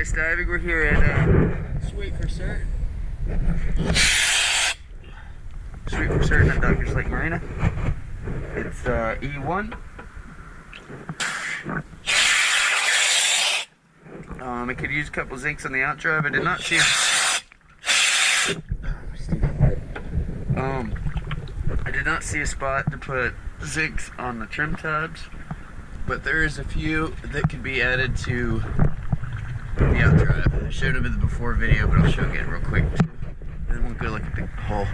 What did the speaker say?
yes, diving. We're here at Sweet for Certain. Sweet for Certain at Doctor's Lake Marina. It's E1. I could use a couple zincs on the outdrive. I did not see. I did not see a spot to put zincs on the trim tabs, but there is a few that can be added to the outdrive. I showed them in the before video, but I'll show again real quick. And then we'll go look at the hull.